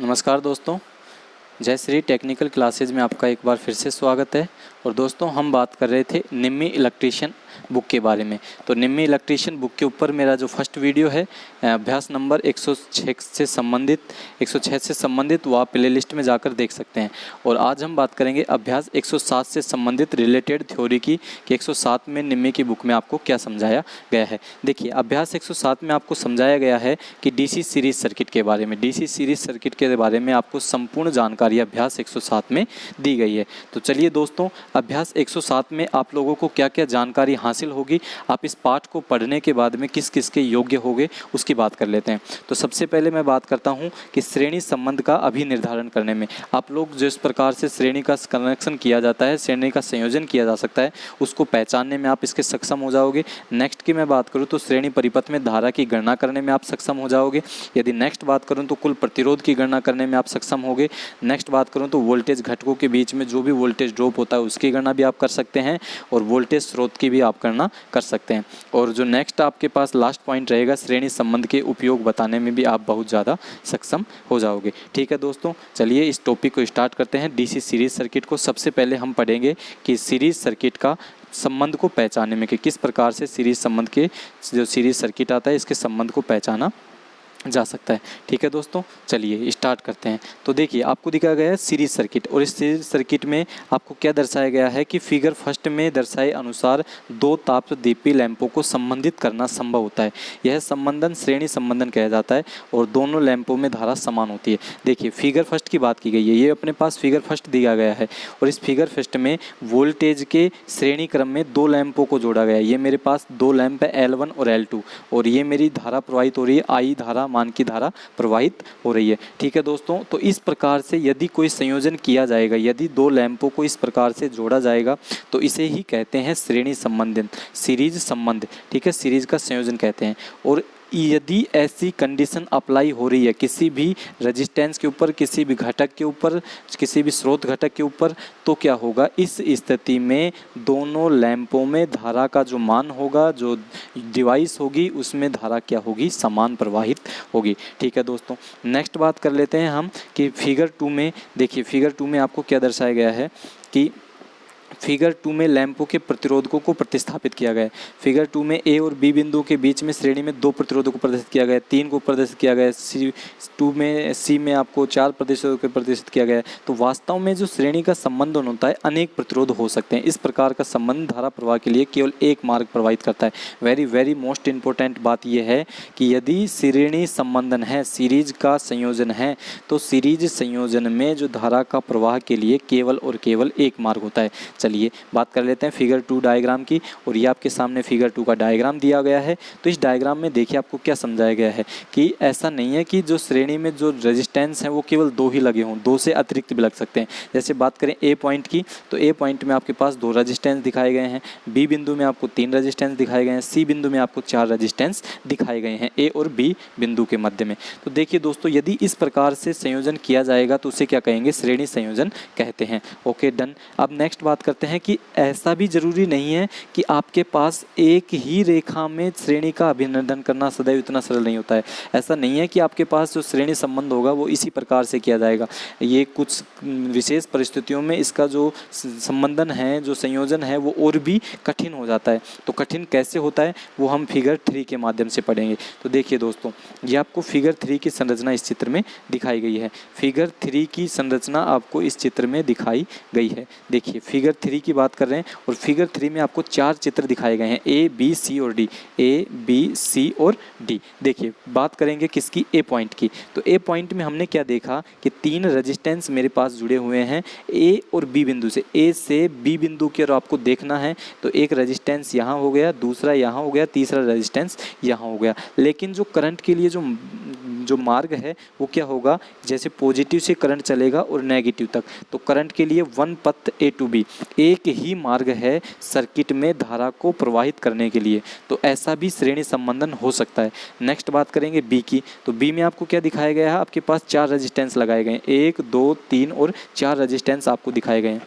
नमस्कार दोस्तों, जय श्री टेक्निकल क्लासेज में आपका एक बार फिर से स्वागत है। और दोस्तों हम बात कर रहे थे निम्मी इलेक्ट्रीशियन बुक के बारे में। तो निम्मी इलेक्ट्रीशियन बुक के ऊपर मेरा जो फर्स्ट वीडियो है अभ्यास नंबर 106 से संबंधित वो आप प्ले लिस्ट में जाकर देख सकते हैं। और आज हम बात करेंगे अभ्यास 107 से संबंधित रिलेटेड थ्योरी की कि 107 में निम्मी की बुक में आपको क्या समझाया गया है। देखिए, अभ्यास 107 में आपको समझाया गया है कि डीसी सीरीज सर्किट के बारे में, डीसी सीरीज सर्किट के बारे में आपको संपूर्ण जानकारी अभ्यास 107 में दी गई है। तो चलिए दोस्तों, अभ्यास 107 में आप लोगों को क्या क्या जानकारी हासिल होगी, आप इस पाठ को पढ़ने के बाद में किस किस के योग्य होंगे उसकी बात कर लेते हैं। तो सबसे पहले मैं बात करता हूं कि श्रेणी संबंध का अभिनिर्धारण करने में आप लोग जिस प्रकार से श्रेणी का कनेक्शन किया जाता है, श्रेणी का संयोजन किया जा सकता है, उसको पहचानने में आप इसके सक्षम हो जाओगे। नेक्स्ट की मैं बात करूँ तो श्रेणी परिपथ में धारा की गणना करने में आप सक्षम हो जाओगे। यदि नेक्स्ट बात करूँ तो कुल प्रतिरोध की गणना करने में आप सक्षम होगे। नेक्स्ट बात करूँ तो वोल्टेज घटकों के बीच में जो भी वोल्टेज ड्रॉप होता है उसकी गणना भी आप कर सकते हैं, और वोल्टेज स्रोत की भी आप गणना कर सकते हैं। और जो नेक्स्ट आपके पास लास्ट पॉइंट रहेगा, श्रेणी संबंध के उपयोग बताने में भी आप बहुत ज़्यादा सक्षम हो जाओगे। ठीक है दोस्तों, चलिए इस टॉपिक को स्टार्ट करते हैं। डीसी सीरीज सर्किट को सबसे पहले हम पढ़ेंगे कि सीरीज सर्किट का संबंध को पहचानने में कि किस प्रकार से सीरीज संबंध के जो सीरीज सर्किट आता है इसके संबंध को पहचाना जा सकता है। ठीक है दोस्तों, चलिए स्टार्ट करते हैं। तो देखिए, आपको दिखाया गया है सीरीज सर्किट, और इस सीरीज सर्किट में आपको क्या दर्शाया गया है कि फिगर फर्स्ट में दर्शाए अनुसार दो तापदीप्ति लैंपों को संबंधित करना संभव होता है। यह संबंधन श्रेणी संबंधन कहा जाता है और दोनों लैंपों में धारा समान होती है। देखिए, फिगर फर्स्ट की बात की गई है, ये अपने पास फिगर फर्स्ट दिया गया है, और इस फिगर फर्स्ट में वोल्टेज के श्रेणी क्रम में दो लैंपों को जोड़ा गया है। ये मेरे पास दो लैंप है L1 और L2, और ये मेरी धारा प्रवाहित हो रही है, आई धारा मान की धारा प्रवाहित हो रही है। ठीक है दोस्तों, तो इस प्रकार से यदि कोई संयोजन किया जाएगा, यदि दो लैंपों को इस प्रकार से जोड़ा जाएगा तो इसे ही कहते हैं श्रेणी संबंधन, सीरीज संबंध। ठीक है, सीरीज का संयोजन कहते हैं। और यदि ऐसी कंडीशन अप्लाई हो रही है किसी भी रेजिस्टेंस के ऊपर, किसी भी घटक के ऊपर, किसी भी स्रोत घटक के ऊपर, तो क्या होगा, इस स्थिति में दोनों लैंपों में धारा का जो मान होगा, जो डिवाइस होगी, उसमें धारा क्या होगी, समान प्रवाहित होगी। ठीक है दोस्तों, नेक्स्ट बात कर लेते हैं हम कि फिगर 2 में देखिए, फिगर 2 में आपको क्या दर्शाया गया है कि फिगर 2 में लैंपों के प्रतिरोधकों को प्रतिस्थापित किया गया है। फिगर 2 में ए और बी बिंदु के बीच में श्रेणी में दो प्रतिरोधकों को प्रदर्शित किया गया है, 3 को प्रदर्शित किया गया है। सी में आपको 4 प्रतिरोधकों को प्रदर्शित किया गया है। तो वास्तव में जो श्रेणी का संबंधन होता है, अनेक प्रतिरोध हो सकते हैं। इस प्रकार का संबंध धारा प्रवाह के लिए केवल एक मार्ग प्रवाहित करता है। वेरी वेरी मोस्ट इंपॉर्टेंट बात यह है कि यदि श्रेणी संबंधन है, सीरीज का संयोजन है, तो सीरीज संयोजन में जो धारा का प्रवाह के लिए केवल और केवल एक मार्ग होता है। चलिए बात कर लेते हैं फिगर 2 डायग्राम की, और ये आपके सामने फिगर 2 का डायग्राम दिया गया है। तो इस डायग्राम में देखिए आपको क्या समझाया गया है कि ऐसा नहीं है कि जो श्रेणी में जो रेजिस्टेंस है वो केवल दो ही लगे हों, दो से अतिरिक्त भी लग सकते हैं। जैसे बात करें ए पॉइंट की, तो ए पॉइंट में आपके पास 2 रेजिस्टेंस दिखाए गए हैं, बी बिंदु में आपको 3 रेजिस्टेंस दिखाए गए हैं, सी बिंदु में आपको 4 रेजिस्टेंस दिखाए गए हैं, ए और बी बिंदु के मध्य में। तो देखिए दोस्तों, यदि इस प्रकार से संयोजन किया जाएगा तो उसे क्या कहेंगे, श्रेणी संयोजन कहते हैं। Okay done. अब नेक्स्ट बात करते हैं कि ऐसा भी जरूरी नहीं है कि आपके पास एक ही रेखा में श्रेणी का अभिनंदन करना सदैव इतना सरल नहीं होता है। ऐसा नहीं है कि आपके पास जो श्रेणी संबंध होगा वो इसी प्रकार से किया जाएगा। ये कुछ विशेष परिस्थितियों में इसका जो संबंधन है, जो संयोजन है, वो और भी कठिन हो जाता है। तो कठिन कैसे होता है वो हम फिगर 3 के माध्यम से पढ़ेंगे। तो देखिए दोस्तों, ये आपको फिगर 3 की संरचना इस चित्र में दिखाई गई है। फिगर 3 की संरचना आपको इस चित्र में दिखाई गई है। देखिए, फिगर 3 की बात कर रहे हैं, और फिगर 3 में आपको 4 चित्र दिखाए गए हैं, ए बी सी और डी, ए बी सी और डी। देखिए, बात करेंगे किसकी, ए पॉइंट की। तो ए पॉइंट में हमने क्या देखा कि 3 रेजिस्टेंस मेरे पास जुड़े हुए हैं ए और बी बिंदु से। ए से बी बिंदु की ओर आपको देखना है तो एक रेजिस्टेंस यहाँ हो गया, दूसरा यहाँ हो गया, तीसरा रेजिस्टेंस यहाँ हो गया। लेकिन जो करंट के लिए जो मार्ग है वो क्या होगा, जैसे पॉजिटिव से करंट चलेगा और नेगेटिव तक, तो करंट के लिए वन पथ ए टू बी, एक ही मार्ग है सर्किट में धारा को प्रवाहित करने के लिए। तो ऐसा भी श्रेणी संबंधन हो सकता है। नेक्स्ट बात करेंगे बी की। तो बी में आपको क्या दिखाया गया है, आपके पास 4 रेजिस्टेंस लगाए गए हैं, 1 2 3 और 4 रेजिस्टेंस आपको दिखाए गए हैं।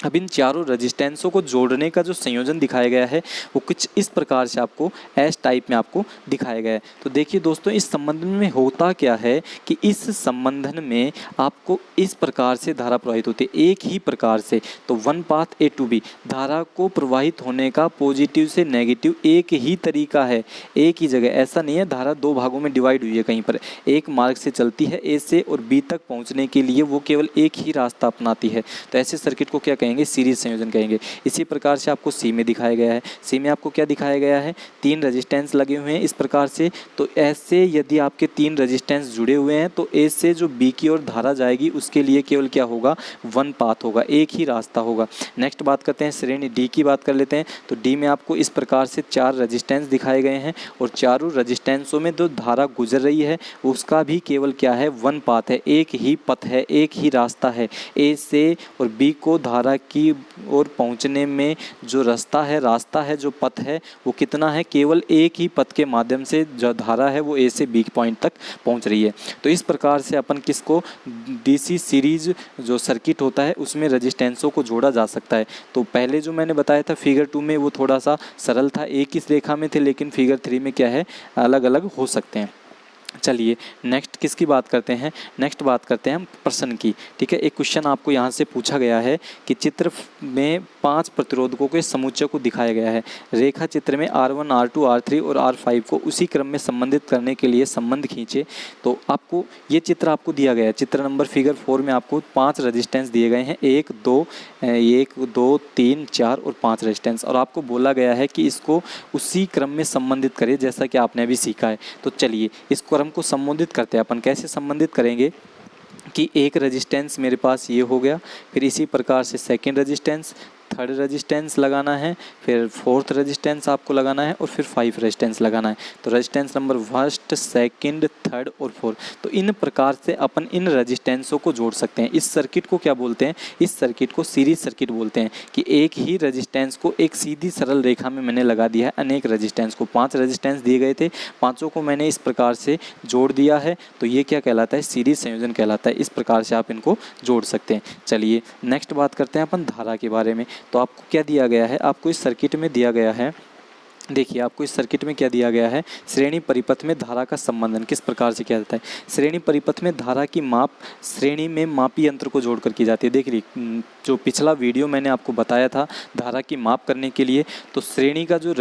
अब इन चारों रेजिस्टेंसों को जोड़ने का जो संयोजन दिखाया गया है वो कुछ इस प्रकार से आपको एस टाइप में आपको दिखाया गया है। तो देखिए दोस्तों, इस संबंधन में होता क्या है कि इस संबंधन में आपको इस प्रकार से धारा प्रवाहित होती है, एक ही प्रकार से। तो one path A to B, धारा को प्रवाहित होने का पॉजिटिव से नेगेटिव एक ही तरीका है, एक ही जगह। ऐसा नहीं है धारा दो भागों में डिवाइड हुई है कहीं पर, एक मार्ग से चलती है ए से और बी तक पहुँचने के लिए वो केवल एक ही रास्ता अपनाती है। तो ऐसे सर्किट को क्या कहेंगे? सीरीज संयोजन कहेंगे। इसी प्रकार से आपको सी में दिखाया गया है। सी में आपको क्या दिखाया गया है? तीन रेजिस्टेंस लगे हुए हैं इस प्रकार से। तो ऐसे यदि आपके तीन रेजिस्टेंस जुड़े हुए हैं तो ए से जो बी की ओर धारा जाएगी उसके लिए केवल क्या होगा? वन पाथ होगा, एक ही रास्ता होगा। नेक्स्ट बात करते हैं श्रेणी डी की बात कर लेते हैं। तो डी में आपको इस प्रकार से चार रेजिस्टेंस दिखाए गए हैं और चारों रेजिस्टेंसों में जो धारा गुजर रही है उसका भी केवल क्या है? वन पाथ है, एक ही पथ है, एक ही रास्ता है। ए से और बी को धारा की ओर पहुंचने में जो रास्ता है, जो पथ है वो कितना है? केवल एक ही पथ के माध्यम से जो धारा है वो ए से बी पॉइंट तक पहुंच रही है। तो इस प्रकार से अपन किसको डीसी सीरीज जो सर्किट होता है उसमें रेजिस्टेंसों को जोड़ा जा सकता है। तो पहले जो मैंने बताया था फिगर 2 में वो थोड़ा सा सरल था, एक ही रेखा में थे, लेकिन फिगर 3 में क्या है? अलग अलग हो सकते हैं। चलिए नेक्स्ट किसकी बात करते हैं? नेक्स्ट बात करते हैं हम प्रश्न की। ठीक है, एक क्वेश्चन आपको यहाँ से पूछा गया है कि चित्र में 5 प्रतिरोधकों के समुच्चय को दिखाया गया है। रेखा चित्र में R1, R2, R3 और R5 को उसी क्रम में संबंधित करने के लिए संबंध खींचे। तो आपको ये चित्र आपको दिया गया है। चित्र नंबर फिगर 4 में आपको 5 रेजिस्टेंस दिए गए हैं, 1, 2, 3, 4 और 5 रेजिस्टेंस, और आपको बोला गया है कि इसको उसी क्रम में संबंधित करें जैसा कि आपने अभी सीखा है। तो चलिए इस क्रम को संबंधित करते हैं अपन। कैसे संबंधित करेंगे कि एक रेजिस्टेंस मेरे पास ये हो गया, फिर इसी प्रकार से सेकंड रेजिस्टेंस, थर्ड रेजिस्टेंस लगाना है, फिर फोर्थ रेजिस्टेंस आपको लगाना है और फिर 5 रेजिस्टेंस लगाना है। तो resistance number first, second, third और फोर्थ। तो इन प्रकार से अपन इन रेजिस्टेंसों को जोड़ सकते हैं। इस सर्किट को क्या बोलते हैं? इस सर्किट को सीरीज सर्किट बोलते हैं कि एक ही रेजिस्टेंस को एक सीधी सरल रेखा में मैंने लगा दिया है अनेक रेजिस्टेंस को। 5 रेजिस्टेंस दिए गए थे, पाँचों को मैंने इस प्रकार से जोड़ दिया है। तो ये क्या कहलाता है? सीरीज संयोजन कहलाता है। इस प्रकार से आप इनको जोड़ सकते हैं। चलिए नेक्स्ट बात करते हैं अपन धारा के बारे में। तो आपको क्या दिया गया है? आपको इस सर्किट में दिया गया है, देखिए आपको इस सर्किट में क्या दिया गया है? श्रेणी परिपथ में धारा का संबंधन किस प्रकार से किया जाता है? श्रेणी परिपथ में धारा की माप श्रेणी में मापी यंत्र को जोड़कर की जाती है। देखिए जो पिछला वीडियो मैंने आपको बताया था धारा की माप करने के लिए, तो श्रेणी का जो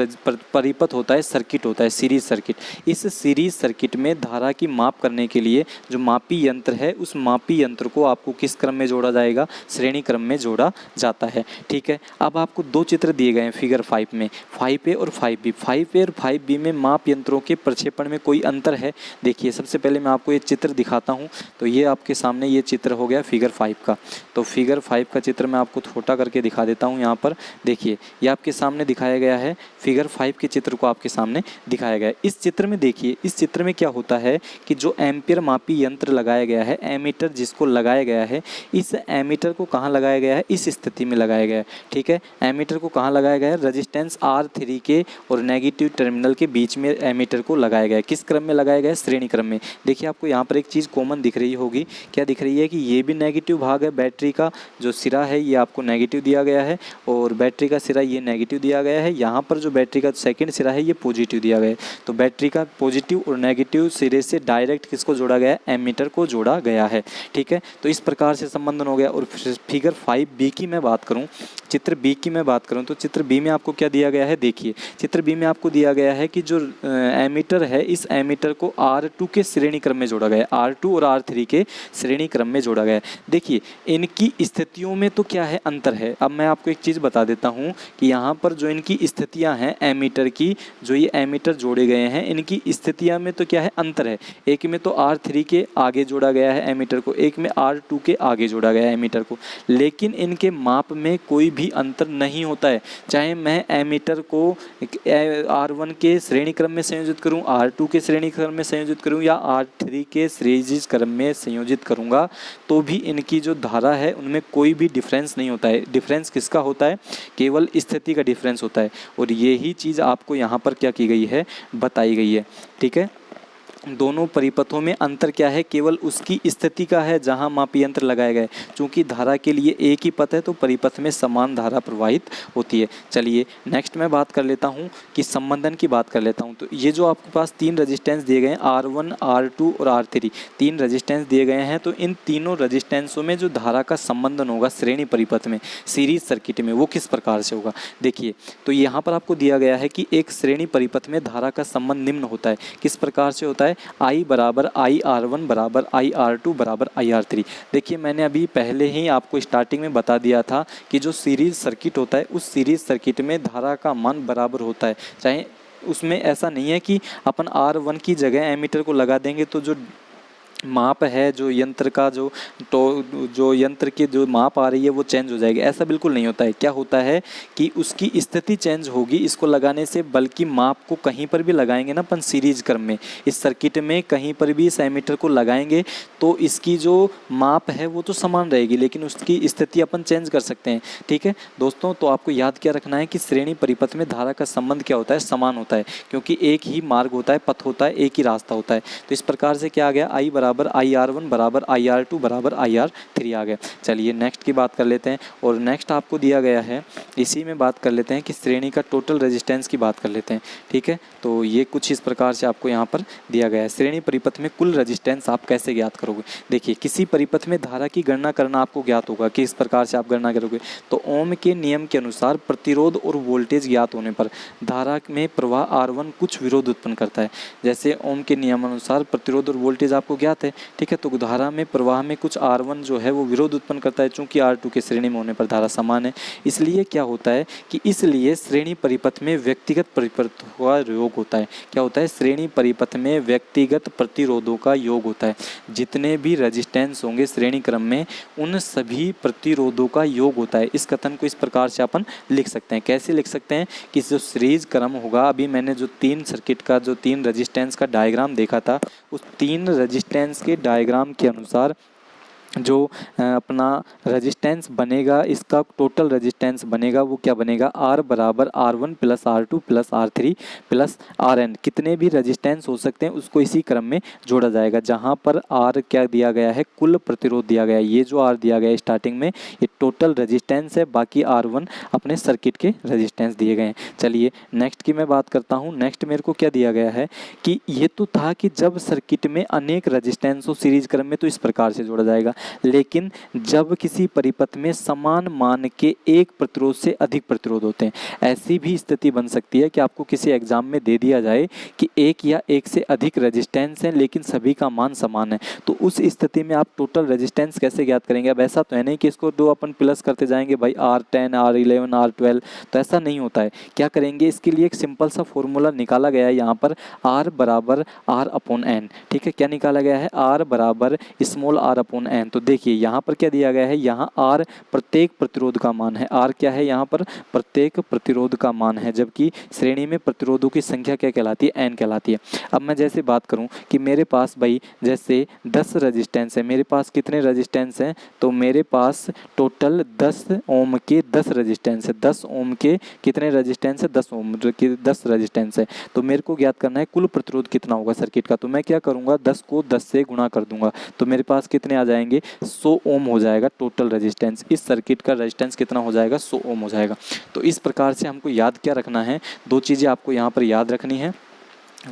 परिपथ होता है सर्किट होता है सीरीज सर्किट। इस सीरीज सर्किट में धारा की माप करने के लिए जो मापी यंत्र है उस मापी यंत्र को आपको किस क्रम में जोड़ा जाएगा? श्रेणी क्रम में जोड़ा जाता है। ठीक है, अब आपको 2 चित्र दिए गए हैं फिगर 5 में, 5A और 5B। 5A और 5B में माप यंत्रों के प्रक्षेपण में कोई अंतर है? देखिए सबसे पहले मैं आपको ये चित्र दिखाता हूँ। तो ये आपके सामने ये चित्र हो गया फिगर 5 का। तो फिगर 5 का चित्र मैं आपको छोटा करके दिखा देता हूँ। यहाँ पर देखिए ये आपके सामने दिखाया गया है, फिगर 5 के चित्र को आपके सामने दिखाया गया है। इस चित्र में देखिए, इस चित्र में क्या होता है कि जो एम्पियर मापी यंत्र लगाया गया है, एमीटर जिसको लगाया गया है, इस एमीटर को कहाँ लगाया गया है? इस स्थिति में लगाया गया है। ठीक है, एमीटर को कहाँ लगाया गया है? रेजिस्टेंस R3 के और नेगेटिव टर्मिनल के बीच में एमीटर को लगाया गया है। किस क्रम में लगाया गया है? श्रेणी क्रम में। देखिए आपको यहाँ पर एक चीज़ कॉमन दिख रही होगी, क्या दिख रही है? कि ये भी नेगेटिव भाग है, बैटरी का जो सिरा है ये आपको नेगेटिव दिया गया है और बैटरी का सिरा ये नेगेटिव दिया गया है। यहाँ पर जो बैटरी का सेकंड सिरा है ये पॉजिटिव दिया गया है। तो बैटरी का पॉजिटिव और नेगेटिव सिरे से डायरेक्ट किसको जोड़ा गया है? एमीटर को जोड़ा गया है। ठीक है, तो इस प्रकार से संबंधन हो गया। और फिगर 5B की मैं बात करूँ, चित्र बी की मैं बात करूँ, तो चित्र बी में आपको क्या दिया गया है? देखिए चित्र बी में आपको दिया गया है कि जो एमीटर है इस एमीटर को R2 के श्रेणी क्रम में जोड़ा गया है, R2 और R3 के श्रेणी क्रम में जोड़ा गया है। देखिए इनकी स्थितियों में तो क्या है? अंतर है। अब मैं आपको एक चीज़ बता देता हूँ कि यहाँ पर जो इनकी स्थितियाँ हैं एमीटर की, जो ये एमीटर जोड़े गए हैं इनकी स्थितियाँ में तो क्या है? अंतर है। एक में तो R3 के आगे जोड़ा गया है एमीटर को, एक में R2 के आगे जोड़ा गया है एमीटर को, लेकिन इनके माप में कोई भी अंतर नहीं होता है। चाहे मैं एमीटर को R1 के श्रेणी क्रम में संयोजित करूं, R2 के श्रेणी क्रम में संयोजित करूं या R3 के सीरीज क्रम में संयोजित करूंगा, तो भी इनकी जो धारा है उनमें कोई भी डिफरेंस नहीं होता है। डिफरेंस किसका होता है? केवल स्थिति का डिफरेंस होता है। और यही चीज़ आपको यहाँ पर क्या की गई है? बताई गई है। ठीक है, दोनों परिपथों में अंतर क्या है, केवल उसकी स्थिति का है जहां मापी यंत्र लगाए गए। चूंकि धारा के लिए एक ही पथ है तो परिपथ में समान धारा प्रवाहित होती है। चलिए नेक्स्ट मैं बात कर लेता हूं कि संबंधन की बात कर लेता हूं। तो ये जो आपके पास तीन रेजिस्टेंस दिए गए हैं R1, R2 और R3, तीन रेजिस्टेंस दिए गए हैं। तो इन तीनों रेजिस्टेंसों में जो धारा का संबंधन होगा श्रेणी परिपथ में, सीरीज सर्किट में, वो किस प्रकार से होगा। देखिए तो यहाँ पर आपको दिया गया है कि एक श्रेणी परिपथ में धारा का संबंध निम्न होता है। किस प्रकार से होता है, I बराबर IR1 बराबर IR2 बराबर IR3। देखिए मैंने अभी पहले ही आपको स्टार्टिंग में बता दिया था कि जो सीरीज सर्किट होता है उस सीरीज सर्किट में धारा का मान बराबर होता है। चाहे उसमें ऐसा नहीं है कि अपन R1 की जगह एमीटर को लगा देंगे तो जो माप है, जो यंत्र का जो यंत्र की जो माप आ रही है वो चेंज हो जाएगी, ऐसा बिल्कुल नहीं होता है। क्या होता है कि उसकी स्थिति चेंज होगी इसको लगाने से, बल्कि माप को कहीं पर भी लगाएंगे ना अपन सीरीज क्रम में, इस सर्किट में कहीं पर भी इस एमीटर को लगाएंगे तो इसकी जो माप है वो तो समान रहेगी, लेकिन उसकी स्थिति अपन चेंज कर सकते हैं। ठीक है दोस्तों, तो आपको याद क्या रखना है कि श्रेणी परिपथ में धारा का संबंध क्या होता है, समान होता है, क्योंकि एक ही मार्ग होता है, पथ होता है, एक ही रास्ता होता है। तो इस प्रकार से क्या आ गया, I बराबर IR1 बराबर IR2 बराबर IR3 आ गया। चलिए नेक्स्ट की बात कर लेते हैं। और नेक्स्ट आपको दिया गया है, इसी में बात कर लेते हैं कि श्रेणी का टोटल रेजिस्टेंस की बात कर लेते हैं। ठीक है, तो ये कुछ इस प्रकार से आपको यहाँ पर दिया गया है। श्रेणी परिपथ में कुल रेजिस्टेंस आप कैसे ज्ञात करोगे। देखिए किसी परिपथ में धारा की गणना करना आपको ज्ञात होगा, किस प्रकार से आप गणना करोगे। तो ओम के नियम के अनुसार प्रतिरोध और वोल्टेज ज्ञात होने पर धारा में प्रवाह R1 कुछ विरोध उत्पन्न करता है। जैसे ओम के नियम अनुसार प्रतिरोध और वोल्टेज आपको ज्ञात है, ठीक है, तो धारा में प्रवाह में कुछ R1 जो है वो विरोध उत्पन्न करता है। चूंकि R2 के श्रेणी में होने पर धारा समान है, इसलिए क्या होता है कि इसलिए श्रेणी परिपथ में व्यक्तिगत प्रतिरोधों का योग होता है। क्या होता है, श्रेणी परिपथ में व्यक्तिगत प्रतिरोधों का योग होता है। जितने भी रेजिस्टेंस होंगे श्रेणी क्रम में उन सभी प्रतिरोधों का योग होता है। इस कथन को इस प्रकार से अपन लिख सकते हैं। कैसे लिख सकते हैं कि जो सीरीज क्रम होगा, अभी मैंने जो तीन सर्किट का जो तीन रेजिस्टेंस का डायग्राम देखा था, उस तीन रेजिस्टेंस के डायग्राम के अनुसार जो अपना रेजिस्टेंस बनेगा, इसका टोटल रेजिस्टेंस बनेगा वो क्या बनेगा, R बराबर R1 plus R2 plus R3 plus RN। कितने भी रेजिस्टेंस हो सकते हैं उसको इसी क्रम में जोड़ा जाएगा, जहां पर R क्या दिया गया है, कुल प्रतिरोध दिया गया है। ये जो R दिया गया है स्टार्टिंग में ये टोटल रेजिस्टेंस है, बाकी R1 अपने सर्किट के रेजिस्टेंस दिए गए हैं। चलिए नेक्स्ट की मैं बात करता हूँ। नेक्स्ट मेरे को क्या दिया गया है कि ये तो था कि जब सर्किट में अनेक रेजिस्टेंस हो सीरीज क्रम में तो इस प्रकार से जोड़ा जाएगा, लेकिन जब किसी परिपथ में समान मान के एक प्रतिरोध से अधिक प्रतिरोध होते हैं, ऐसी भी स्थिति बन सकती है कि आपको किसी एग्जाम में दे दिया जाए कि एक या एक से अधिक रेजिस्टेंस है लेकिन सभी का मान समान है, तो उस स्थिति में आप टोटल रेजिस्टेंस कैसे ज्ञात करेंगे। अब ऐसा तो है नहीं कि इसको दो अपन प्लस करते जाएंगे भाई R10 R11 R12, तो ऐसा नहीं होता है। क्या करेंगे, इसके लिए एक सिंपल सा फॉर्मूला निकाला गया है यहाँ पर, R बराबर R अपॉन N। ठीक है, क्या निकाला गया है, R बराबर स्मॉल r अपॉन N। तो देखिए यहाँ पर क्या दिया गया है, यहाँ R प्रत्येक प्रतिरोध का मान है। R क्या है, यहाँ पर प्रत्येक प्रतिरोध का मान है, जबकि श्रेणी में प्रतिरोधों की संख्या क्या कहलाती है, N कहलाती है। अब मैं जैसे बात करूँ कि मेरे पास भाई जैसे 10 रेजिस्टेंस है, मेरे पास कितने रेजिस्टेंस हैं, तो मेरे पास टोटल 10 ओम के 10 रेजिस्टेंस है। 10 ओम के कितने रेजिस्टेंस है, 10 ओम के 10 रेजिस्टेंस है। तो मेरे को ज्ञात करना है कुल प्रतिरोध कितना होगा सर्किट का। तो मैं क्या करूँगा, 10 को 10 से गुणा कर दूंगा, तो मेरे पास कितने आ जाएंगे, 100 ओम हो जाएगा टोटल रेजिस्टेंस। इस सर्किट का रेजिस्टेंस कितना हो जाएगा, 100 ओम हो जाएगा। तो इस प्रकार से हमको याद क्या रखना है, दो चीज़ें आपको यहाँ पर याद रखनी है।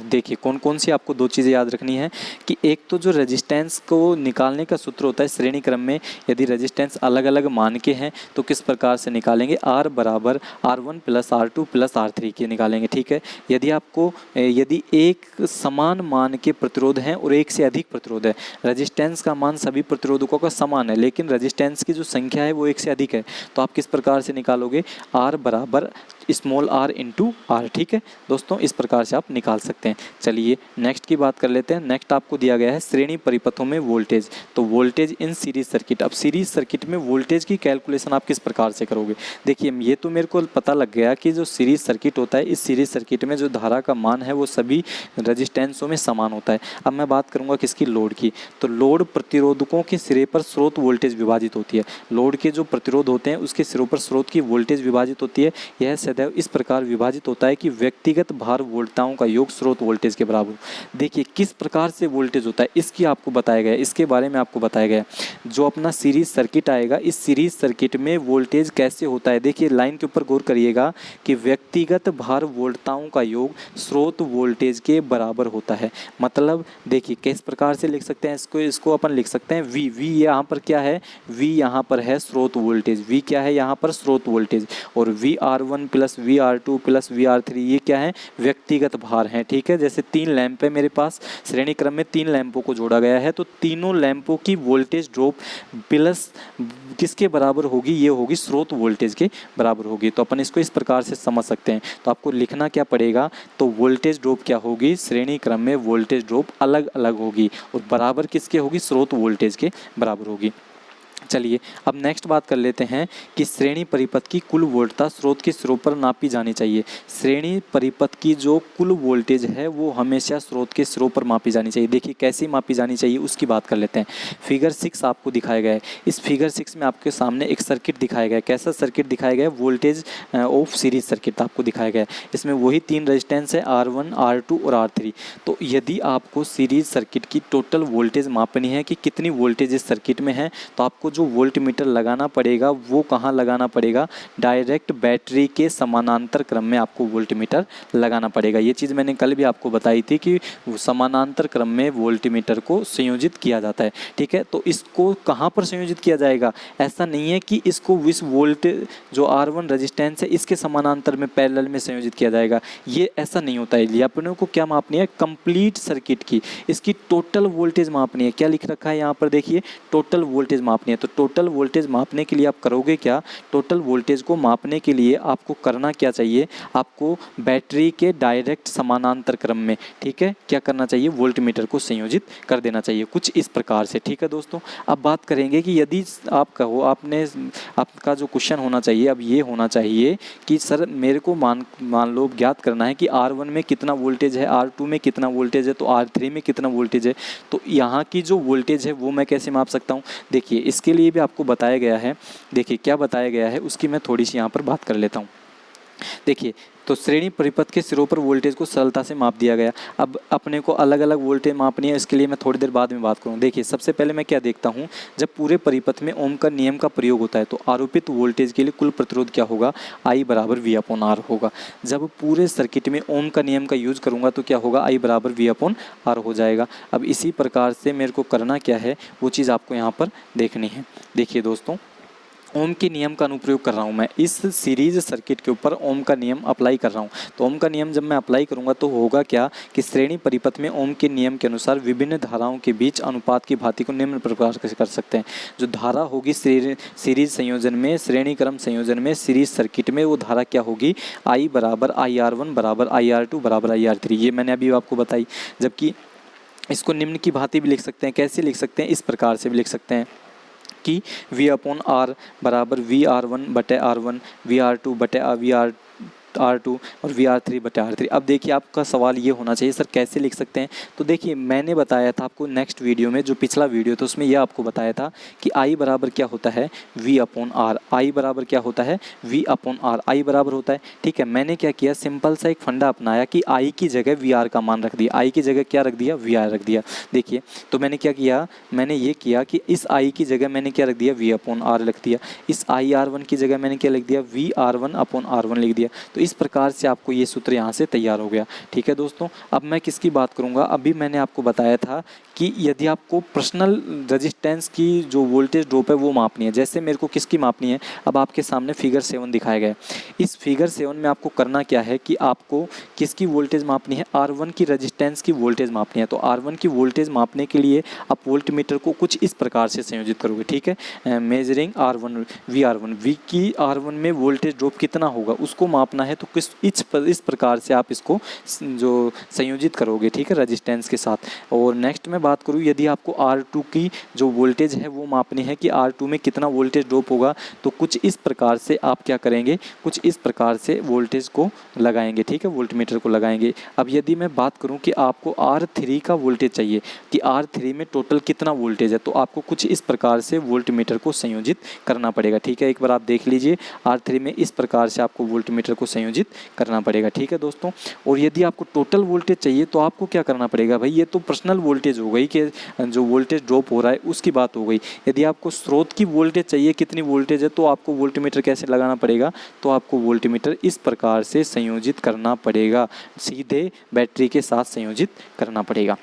देखिए कौन कौन सी आपको दो चीज़ें याद रखनी है कि एक तो जो रेजिस्टेंस को निकालने का सूत्र होता है श्रेणी क्रम में, यदि रेजिस्टेंस अलग अलग मान के हैं तो किस प्रकार से निकालेंगे, R बराबर R1 plus R2 plus R3 के निकालेंगे। ठीक है, यदि एक समान मान के प्रतिरोध हैं और एक से अधिक प्रतिरोध है, रेजिस्टेंस का मान सभी प्रतिरोधकों का समान है लेकिन रेजिस्टेंस की जो संख्या है वो एक से अधिक है, तो आप किस प्रकार से निकालोगे, R बराबर स्मॉल r इंटू R। ठीक है दोस्तों, इस प्रकार से आप निकाल सकते हैं। चलिए नेक्स्ट की बात कर लेते हैं। नेक्स्ट आपको दिया गया है श्रेणी परिपथों में वोल्टेज। तो वोल्टेज इन सीरीज सर्किट। अब सीरीज सर्किट में वोल्टेज की कैलकुलेशन आप किस प्रकार से करोगे। देखिए ये तो मेरे को पता लग गया कि जो सीरीज सर्किट होता है, इस सीरीज सर्किट में जो धारा का मान है वो सभी रजिस्टेंसों में समान होता है। अब मैं बात करूँगा किसकी, लोड की। तो लोड प्रतिरोधकों के सिरे पर स्रोत वोल्टेज विभाजित होती है। लोड के जो प्रतिरोध होते हैं उसके सिरों पर स्रोत की वोल्टेज विभाजित होती है। यह सदैव इस प्रकार विभाजित होता है कि व्यक्तिगत भार वोल्टताओं का योग स्रोत वोल्टेज के बराबर हो। देखिए किस प्रकार से वोल्टेज होता है इसकी आपको बताया गया है, इसके बारे में आपको बताया गया है। जो अपना सीरीज सर्किट आएगा, इस सीरीज सर्किट में वोल्टेज कैसे होता है, देखिए लाइन के ऊपर गौर करिएगा कि व्यक्तिगत भार वोल्टताओं का योग स्रोत वोल्टेज के बराबर होता है। मतलब देखिए किस प्रकार से लिख सकते हैं इसको अपन लिख सकते हैं वी यहाँ पर क्या है, वी यहाँ पर है स्रोत वोल्टेज, वी क्या है यहाँ पर स्रोत वोल्टेज, और VR1 plus VR2 plus VR3 ये क्या है व्यक्तिगत भार हैं। ठीक है, जैसे 3 लैंप है मेरे पास, श्रेणी क्रम में 3 लैंपों को जोड़ा गया है, तो तीनों लैंपों की वोल्टेज ड्रॉप प्लस किसके बराबर होगी, ये होगी स्रोत वोल्टेज के बराबर होगी। तो अपन इसको इस प्रकार से समझ सकते हैं। तो आपको लिखना क्या पड़ेगा, तो वोल्टेज ड्रॉप क्या होगी, श्रेणी क्रम में वोल्टेज ड्रॉप अलग अलग होगी और बराबर किसके होगी, स्रोत वोल्टेज के बराबर होगी। चलिए अब नेक्स्ट बात कर लेते हैं कि श्रेणी परिपथ की कुल वोल्टता स्रोत के सिरों पर नापी जानी चाहिए। श्रेणी परिपथ की जो कुल वोल्टेज है वो हमेशा स्रोत के सिरों पर मापी जानी चाहिए। देखिए कैसे मापी जानी चाहिए उसकी बात कर लेते हैं। फिगर 6 आपको दिखाया गया है। इस फिगर 6 में आपके सामने एक सर्किट दिखाया गया है। कैसा सर्किट दिखाया गया है, वोल्टेज ऑफ सीरीज सर्किट आपको दिखाया गया है। इसमें वही 3 रेजिस्टेंस है R1, R2 और R3। तो यदि आपको सीरीज सर्किट की टोटल वोल्टेज मापनी है कि कितनी वोल्टेज इस सर्किट में है, तो आपको जो वोल्ट मीटर लगाना पड़ेगा वो कहाँ लगाना पड़ेगा, डायरेक्ट बैटरी के समानांतर क्रम में आपको वोल्ट मीटर लगाना पड़ेगा। ये चीज़ मैंने कल भी आपको बताई थी कि समानांतर क्रम में वोल्ट मीटर को संयोजित किया जाता है। ठीक है, तो इसको कहाँ पर संयोजित किया जाएगा, ऐसा नहीं है कि इसको इस वोल्ट जो R1 रेजिस्टेंस है इसके समानांतर में पैरेलल में संयोजित किया जाएगा, ये ऐसा नहीं होता है। ये अपने को क्या मापनी है, कंप्लीट सर्किट की इसकी टोटल वोल्टेज मापनी है। क्या लिख रखा है यहाँ पर देखिए, टोटल वोल्टेज मापनी है। तो टोटल वोल्टेज मापने के लिए आप करोगे क्या, टोटल वोल्टेज को मापने के लिए आपको करना क्या चाहिए, आपको बैटरी के डायरेक्ट समानांतर क्रम में, ठीक है, क्या करना चाहिए, वोल्ट मीटर को संयोजित कर देना चाहिए कुछ इस प्रकार से। ठीक है दोस्तों, अब बात करेंगे कि यदि आप कहो, आपका जो क्वेश्चन होना चाहिए अब ये होना चाहिए कि सर मेरे को मान लो ज्ञात करना है कि R1 में कितना वोल्टेज है, R2 में कितना वोल्टेज है, तो R3 में कितना वोल्टेज है, तो यहाँ की जो वोल्टेज है वो मैं कैसे माप सकता हूँ। देखिए इसके लिए भी आपको बताया गया है। देखिए क्या बताया गया है उसकी मैं थोड़ी सी यहाँ पर बात कर लेता हूँ। देखिए तो श्रेणी परिपथ के सिरों पर वोल्टेज को सरलता से माप दिया गया। अब अपने को अलग अलग वोल्टेज मापनी है, इसके लिए मैं थोड़ी देर बाद में बात करूँ। देखिए सबसे पहले मैं क्या देखता हूँ, जब पूरे परिपथ में ओम का नियम का प्रयोग होता है तो आरोपित वोल्टेज के लिए कुल प्रतिरोध क्या होगा, I बराबर V/R होगा। जब पूरे सर्किट में ओम का नियम का यूज करूँगा तो क्या होगा, I बराबर V/R हो जाएगा। अब इसी प्रकार से मेरे को करना क्या है वो चीज़ आपको यहाँ पर देखनी है। देखिए दोस्तों, ओम के नियम का अनुप्रयोग कर रहा हूँ मैं इस सीरीज सर्किट के ऊपर, ओम का नियम अप्लाई कर रहा हूँ। तो ओम का नियम जब मैं अप्लाई करूँगा तो होगा क्या कि श्रेणी परिपथ में ओम के नियम के अनुसार विभिन्न धाराओं के बीच अनुपात की भांति को निम्न प्रकार से कर सकते हैं। जो धारा होगी सीरीज संयोजन में, श्रेणी क्रम संयोजन में, सीरीज सर्किट में, वो धारा क्या होगी, I बराबर IR1 बराबर IR2 बराबर IR3, ये मैंने अभी आपको बताई। जबकि इसको निम्न की भांति भी लिख सकते हैं। कैसे लिख सकते हैं, इस प्रकार से भी लिख सकते हैं कि V/R बराबर VR1 बटे R1, VR2 बटे VR2 और VR3 बटे R3। अब देखिए आपका सवाल ये होना चाहिए सर कैसे लिख सकते हैं, तो देखिए मैंने बताया था आपको नेक्स्ट वीडियो में, जो पिछला वीडियो था उसमें यह आपको बताया था कि I बराबर क्या होता है, V/R। I बराबर क्या होता है, V/R। I बराबर होता है, ठीक है। मैंने क्या किया, सिंपल सा एक फंडा अपनाया कि I की जगह VR का मान रख दिया। I की जगह क्या रख दिया, VR रख दिया। देखिए तो मैंने क्या किया, मैंने ये किया कि इस I की जगह मैंने क्या रख दिया, V/R लिख दिया। इस IR1 की जगह मैंने क्या लिख दिया, VR1/R1 लिख दिया। तो इस प्रकार से आपको ये सूत्र यहाँ से तैयार हो गया। ठीक है दोस्तों, अब मैं किसकी बात करूँगा, अभी मैंने आपको बताया था कि यदि आपको पर्सनल रेजिस्टेंस की जो वोल्टेज ड्रॉप है वो मापनी है, जैसे मेरे को किसकी मापनी है, अब आपके सामने फिगर 7 दिखाया गया है। इस फिगर 7 में आपको करना क्या है कि आपको किसकी वोल्टेज मापनी है, R1 की रेजिस्टेंस की वोल्टेज मापनी है। तो R1 की वोल्टेज मापने के लिए आप वोल्ट मीटर को कुछ इस प्रकार से संयोजित करोगे। ठीक है, मेजरिंग R1 VR1, V की R1 में वोल्टेज ड्रॉप कितना होगा उसको मापना है। तो इस प्रकार से आप इसको जो संयोजित करोगे, ठीक है, रेजिस्टेंस के साथ। और नेक्स्ट में बात करूँ, यदि आपको R2 की जो वोल्टेज है वो मापनी है कि R2 में कितना वोल्टेज ड्रॉप होगा, तो कुछ इस प्रकार से आप क्या करेंगे, कुछ इस प्रकार से वोल्टेज को लगाएंगे। ठीक है, वोल्ट मीटर को लगाएंगे। अब यदि मैं बात करूं कि आपको R3 का वोल्टेज चाहिए कि R3 में टोटल कितना वोल्टेज है, तो आपको कुछ इस प्रकार से वोल्ट मीटर को संयोजित करना पड़ेगा। ठीक है, एक बार आप देख लीजिए, R3 में इस प्रकार से आपको वोल्ट मीटर को संयोजित करना पड़ेगा। ठीक है दोस्तों। और यदि आपको टोटल वोल्टेज चाहिए तो आपको क्या करना पड़ेगा भाई, ये तो पर्सनल वोल्टेज हो गई कि जो वोल्टेज ड्रॉप हो रहा है उसकी बात हो गई। यदि आपको स्रोत की वोल्टेज चाहिए, कितनी वोल्टेज है, तो आपको वोल्टमीटर कैसे लगाना पड़ेगा, तो आपको वोल्टमीटर इस प्रकार से संयोजित करना पड़ेगा, सीधे बैटरी के साथ संयोजित करना पड़ेगा।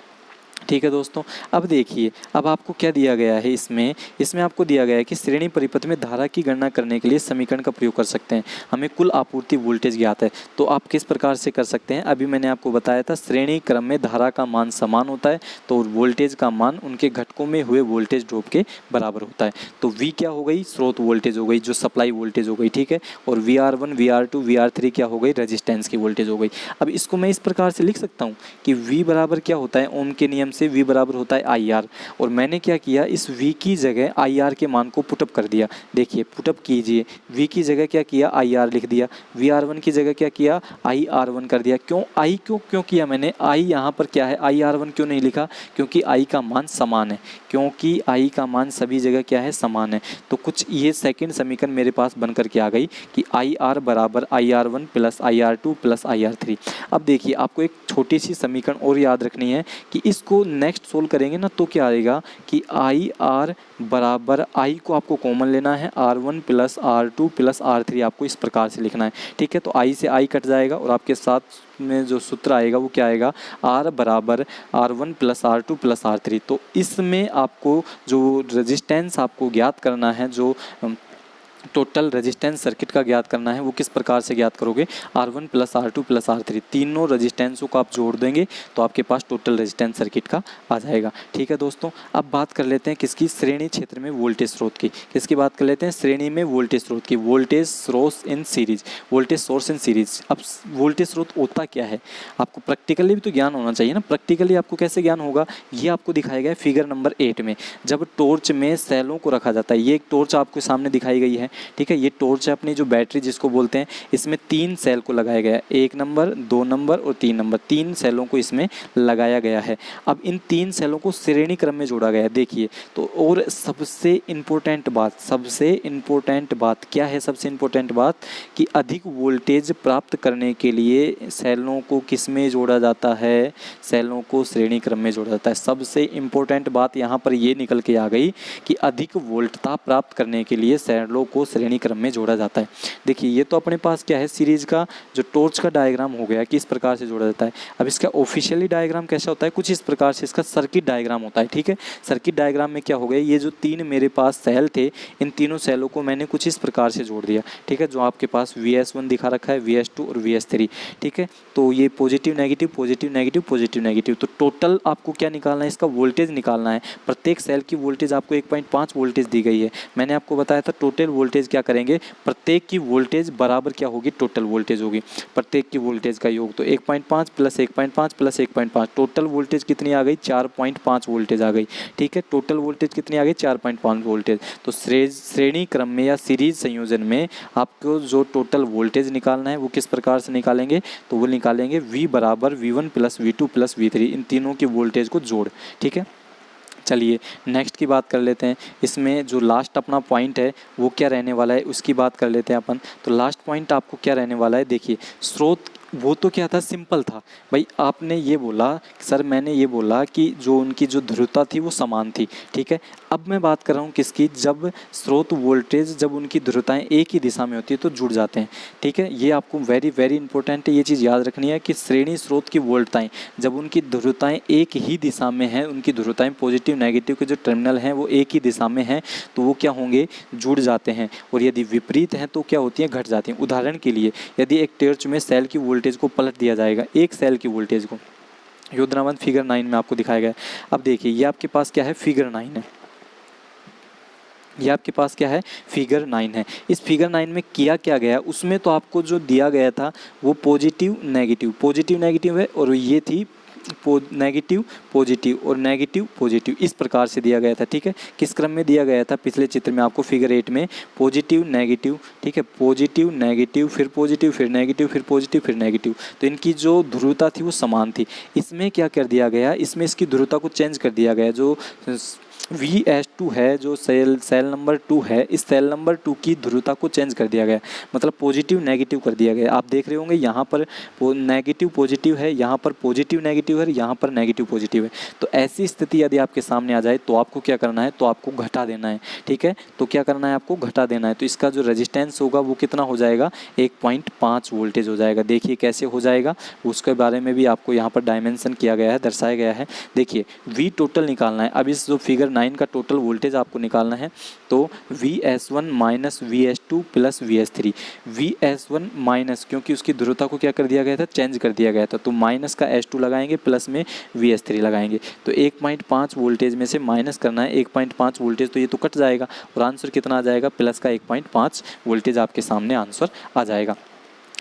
ठीक है दोस्तों। अब देखिए, अब आपको क्या दिया गया है, इसमें आपको दिया गया है कि श्रेणी परिपथ में धारा की गणना करने के लिए समीकरण का प्रयोग कर सकते हैं। हमें कुल आपूर्ति वोल्टेज ज्ञात है, तो आप किस प्रकार से कर सकते हैं, अभी मैंने आपको बताया था श्रेणी क्रम में धारा का मान समान होता है, तो वोल्टेज का मान उनके घटकों में हुए वोल्टेज ड्रॉप के बराबर होता है। तो V क्या हो गई, स्रोत वोल्टेज हो गई, जो सप्लाई वोल्टेज हो गई। ठीक है। और VR1 VR2 VR3 क्या हो गई, रेजिस्टेंस की वोल्टेज हो गई। अब इसको मैं इस प्रकार से लिख सकता हूँ कि V बराबर क्या होता है, ओम के नियम से V बराबर होता है IR, और मैंने क्या किया, इस V की जगह IR के मान को पुटअप कर दिया। देखिए पुटअप कीजिए, V की जगह क्या किया, IR लिख दिया, VR1 की जगह क्या किया, IR1 कर दिया। क्यों किया मैंने, I यहाँ पर क्या है, IR1 क्यों नहीं लिखा, क्योंकि I का मान समान है, क्योंकि I का मान सभी जगह क्या है, समान है। तो कुछ ये सेकंड समीकरण मेरे पास बन करके आ गई कि IR बराबर IR1 plus IR2 plus IR3। अब देखिए, आपको एक छोटी सी समीकरण और याद रखनी है कि इसको नेक्स्ट सोल्व करेंगे ना, तो क्या आएगा कि IR बराबर, I को आपको कॉमन लेना है, R1 plus R2 plus R3 आपको इस प्रकार से लिखना है। ठीक है। तो I से I कट जाएगा और आपके साथ में जो सूत्र आएगा वो क्या आएगा, R बराबर R1 plus R2 plus R3। तो इसमें आपको जो रेजिस्टेंस आपको ज्ञात करना है, जो टोटल रेजिस्टेंस सर्किट का ज्ञात करना है, वो किस प्रकार से ज्ञात करोगे, R1 plus R2 plus R3, तीनों रेजिस्टेंसों को आप जोड़ देंगे तो आपके पास टोटल रेजिस्टेंस सर्किट का आ जाएगा। ठीक है दोस्तों। अब बात कर लेते हैं किसकी, श्रेणी क्षेत्र में वोल्टेज स्रोत की। किसकी बात कर लेते हैं, श्रेणी में वोल्टेज स्रोत की, voltage source in series, voltage source in series. अब वोल्टेज स्रोत होता क्या है, आपको प्रैक्टिकली भी तो ज्ञान होना चाहिए ना। प्रैक्टिकली आपको कैसे ज्ञान होगा, ये आपको दिखाया गया है फिगर नंबर 8 में, जब टॉर्च में सेलों को रखा जाता है। ये एक टॉर्च आपके सामने दिखाई गई है। ठीक है। ये टॉर्च है अपनी जो बैटरी जिसको बोलते हैं, इसमें 3 सेल को लगाया गया है, 1 नंबर 2 नंबर और 3 नंबर, 3 सेलों को इसमें लगाया गया है। अब इन 3 सेलों को श्रेणी क्रम में जोड़ा गया है। देखिए तो, और सबसे इम्पोर्टेंट बात क्या है, सबसे इम्पोर्टेंट बात कि अधिक वोल्टेज प्राप्त करने के लिए सेलों को किस में जोड़ा जाता है, सेलों को श्रेणी क्रम में जोड़ा जाता है। सबसे इम्पोर्टेंट बात यहाँ पर ये निकल के आ गई कि अधिक वोल्टता प्राप्त करने के लिए सेलों को श्रेणी क्रम में जोड़ा जाता है। देखिए ये तो अपने पास क्या है, सीरीज का जो टॉर्च का डायग्राम हो गया कि इस प्रकार से जोड़ा जाता है। अब इसका ऑफिशियली डायग्राम कैसा होता है, कुछ इस प्रकार से इसका सर्किट डायग्राम होता है। ठीक है। सर्किट डायग्राम में क्या हो गया, ये जो 3 मेरे पास सेल थे, इन तीनों सेलों को मैंने कुछ इस प्रकार से जोड़ दिया। ठीक है। जो आपके पास VS1 दिखा रखा है, VS2 और VS3। ठीक है। तो ये positive negative positive negative positive negative, तो टोटल आपको क्या निकालना है, इसका वोल्टेज निकालना है। प्रत्येक सेल की वोल्टेज आपको 1.5 वोल्टेज दी गई है। मैंने आपको बताया था टोटल वोल्टेज क्या करेंगे, प्रत्येक की वोल्टेज बराबर क्या होगी, टोटल वोल्टेज होगी, प्रत्येक की वोल्टेज का योग। तो 1.5 प्लस 1.5 प्लस 1.5, टोटल वोल्टेज कितनी आ गई, 4.5 वोल्टेज आ गई। ठीक है। टोटल वोल्टेज कितनी आ गई, 4.5 वोल्टेज। तो श्रेणी क्रम में या सीरीज संयोजन में आपको जो टोटल वोल्टेज निकालना है वो किस प्रकार से निकालेंगे, तो वो निकालेंगे V बराबर V1 plus V2 plus V3, इन तीनों की वोल्टेज को जोड़। ठीक है। चलिए नेक्स्ट की बात कर लेते हैं। इसमें जो लास्ट अपना पॉइंट है वो क्या रहने वाला है, उसकी बात कर लेते हैं अपन। तो लास्ट पॉइंट आपको क्या रहने वाला है, देखिए स्रोत वो तो क्या था, सिंपल था भाई। आपने ये बोला सर, मैंने ये बोला कि जो उनकी जो ध्रुवता थी वो समान थी। ठीक है। अब मैं बात कर रहा हूँ किसकी, जब स्रोत वोल्टेज जब उनकी ध्रुवताएं एक ही दिशा में होती है तो जुड़ जाते हैं। ठीक है। ये आपको वेरी वेरी इंपॉर्टेंट है, ये चीज़ याद रखनी है कि श्रेणी स्रोत की वोल्टताएं जब उनकी ध्रुवताएं एक ही दिशा में हैं, उनकी ध्रुवताएं पॉजिटिव नेगेटिव के जो टर्मिनल हैं वो एक ही दिशा में हैं, तो वो क्या होंगे, जुड़ जाते हैं। और यदि विपरीत हैं तो क्या होती हैं, घट जाती हैं। उदाहरण के लिए यदि एक टॉर्च में सेल की वोल्टेज को पलट दिया जाएगा, एक सेल की वोल्टेज को, योजनाबंद फिगर 9 में आपको दिखाया गया है। अब देखिए ये आपके पास क्या है, फिगर 9 है, ये आपके पास क्या है, फिगर 9 है। इस फिगर 9 में किया क्या गया, उसमें तो आपको जो दिया गया था वो पॉजिटिव नेगेटिव है, और ये थी नेगेटिव पॉजिटिव और नेगेटिव पॉजिटिव, इस प्रकार से दिया गया था। ठीक है। किस क्रम में दिया गया था, पिछले चित्र में आपको फिगर 8 में पॉजिटिव नेगेटिव, ठीक है, पॉजिटिव नेगेटिव फिर पॉजिटिव फिर नेगेटिव फिर पॉजिटिव फिर नेगेटिव, तो इनकी जो ध्रुवता थी वो समान थी। इसमें क्या कर दिया गया, इसमें इसकी ध्रुवता को चेंज कर दिया गया, जो VS2 है जो सेल नंबर 2 है, इस सेल नंबर 2 की ध्रुवता को चेंज कर दिया गया, मतलब पॉजिटिव नेगेटिव कर दिया गया। आप देख रहे होंगे यहाँ पर नेगेटिव पॉजिटिव है, यहाँ पर पॉजिटिव नेगेटिव है, यहाँ पर नेगेटिव पॉजिटिव है। तो ऐसी स्थिति यदि आपके सामने आ जाए तो आपको क्या करना है, तो आपको घटा देना है, ठीक है। तो क्या करना है, आपको घटा देना है। तो इसका जो रेजिस्टेंस होगा वो कितना हो जाएगा, 1.5 वोल्टेज हो जाएगा। देखिए कैसे हो जाएगा, उसके बारे में भी आपको यहाँ पर डायमेंशन किया गया है, दर्शाया गया है। देखिए V टोटल निकालना है। अब इस जो फिगर 9 का टोटल वोल्टेज आपको निकालना है, तो VS1 minus VS2 plus VS3। VS1 minus, क्योंकि उसकी ध्रुवता को क्या कर दिया गया था, चेंज कर दिया गया था, तो माइनस का S2 लगाएंगे, प्लस में VS3 लगाएंगे। तो 1.5 वोल्टेज में से माइनस करना है 1.5 वोल्टेज, तो ये तो कट जाएगा और आंसर कितना आ जाएगा, प्लस का 1.5 वोल्टेज आपके सामने आंसर आ जाएगा।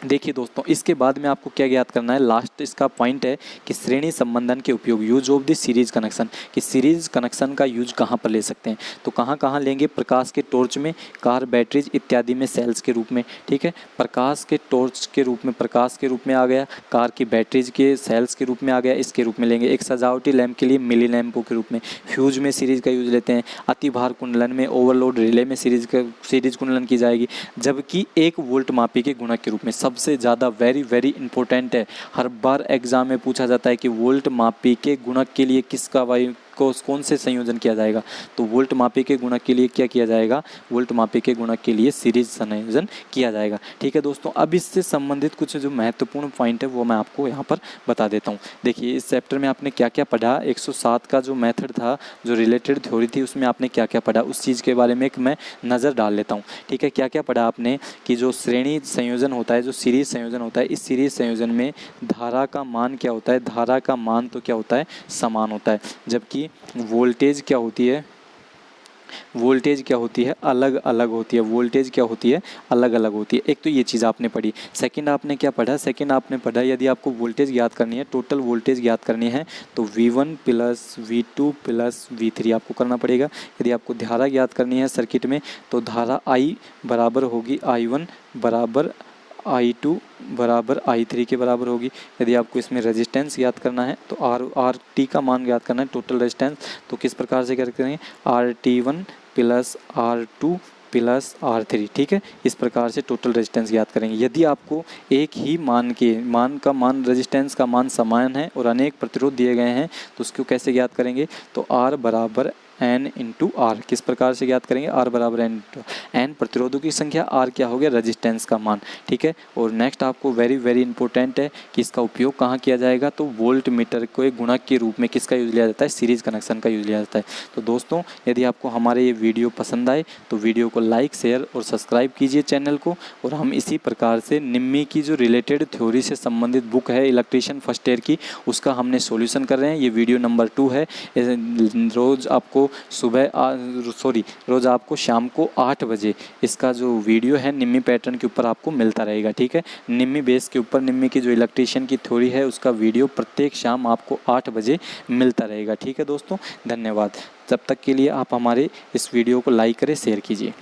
देखिए दोस्तों, इसके बाद में आपको क्या याद करना है, लास्ट इसका पॉइंट है कि श्रेणी संबंधन के उपयोग, use of the series connection, कि सीरीज कनेक्शन का यूज कहाँ पर ले सकते हैं, तो कहाँ कहाँ लेंगे, प्रकाश के टॉर्च में, कार बैटरीज इत्यादि में सेल्स के रूप में, ठीक है। प्रकाश के टॉर्च के रूप में, प्रकाश के रूप में आ गया, कार की बैटरीज के सेल्स के रूप में आ गया, इसके रूप में लेंगे। एक सजावटी लैंप के लिए मिली लैंपों के रूप में, फ्यूज में सीरीज का यूज लेते हैं, अतिभार कुंडलन में, ओवरलोड रिले में सीरीज कुंडलन की जाएगी, जबकि 1 वोल्ट मापी के गुणक के रूप में। सबसे ज़्यादा वेरी इंपॉर्टेंट है, हर बार एग्जाम में पूछा जाता है कि वोल्ट मापी के गुणक के लिए किसका वायु को कौन से संयोजन किया जाएगा, तो वोल्ट मापी के गुणक के लिए क्या किया जाएगा, वोल्ट मापी के गुणक के लिए सीरीज संयोजन किया जाएगा, ठीक है दोस्तों। अब इससे संबंधित कुछ जो महत्वपूर्ण पॉइंट है वो मैं आपको यहाँ पर बता देता हूँ। देखिए इस चैप्टर में आपने क्या क्या पढ़ा, 107 का जो मेथड था, जो रिलेटेड थ्योरी थी, उसमें आपने क्या क्या पढ़ा, उस चीज़ के बारे में एक मैं नज़र डाल लेता हूँ, ठीक है। क्या क्या पढ़ा आपने, कि जो श्रेणी संयोजन होता है, जो सीरीज संयोजन होता है, इस सीरीज संयोजन में धारा का मान क्या होता है, धारा का मान तो क्या होता है, समान होता है, जबकि वोल्टेज क्या होती है, वोल्टेज क्या होती है, अलग अलग होती है, वोल्टेज क्या होती है, अलग अलग होती है। एक तो ये चीज़ आपने पढ़ी। सेकंड आपने क्या पढ़ा, सेकंड आपने पढ़ा यदि आपको वोल्टेज ज्ञात करनी है, टोटल वोल्टेज ज्ञात करनी है, तो V1 plus V2 plus V3 आपको करना पड़ेगा। यदि आपको धारा ज्ञात करनी है सर्किट में, तो धारा I बराबर होगी I1 बराबर I2 बराबर I3 के बराबर होगी। यदि आपको इसमें रेजिस्टेंस याद करना है, तो RT का मान याद करना है, टोटल रेजिस्टेंस, तो किस प्रकार से करते हैं, RT1 plus R2 plus R3, ठीक है। इस प्रकार से टोटल रेजिस्टेंस याद करेंगे। यदि आपको एक ही मान रेजिस्टेंस का मान समान है और अनेक प्रतिरोध दिए गए हैं, तो उसको कैसे ज्ञात करेंगे, तो R बराबर N इंटू आर, किस प्रकार से ज्ञात करेंगे, R बराबर N इंटू N प्रतिरोधों की संख्या, R क्या हो गया, रेजिस्टेंस का मान, ठीक है। और नेक्स्ट आपको वेरी इंपॉर्टेंट है कि इसका उपयोग कहाँ किया जाएगा, तो वोल्ट मीटर को एक गुणक के रूप में किसका यूज लिया जाता है, सीरीज कनेक्शन का यूज लिया जाता है। तो दोस्तों यदि आपको हमारे ये वीडियो पसंद आए तो वीडियो को लाइक शेयर और सब्सक्राइब कीजिए चैनल को। और हम इसी प्रकार से निम्मी की जो रिलेटेड थ्योरी से संबंधित बुक है इलेक्ट्रीशियन फर्स्ट ईयर की, उसका हमने सॉल्यूशन कर रहे हैं। ये वीडियो नंबर 2 है। रोज़ आपको रोज़ आपको शाम को 8 बजे इसका जो वीडियो है निम्मी पैटर्न के ऊपर आपको मिलता रहेगा, ठीक है। निम्मी बेस के ऊपर निम्मी की जो इलेक्ट्रीशियन की थ्योरी है उसका वीडियो प्रत्येक शाम आपको 8 बजे मिलता रहेगा, ठीक है दोस्तों। धन्यवाद। तब तक के लिए आप हमारे इस वीडियो को लाइक करें, शेयर कीजिए।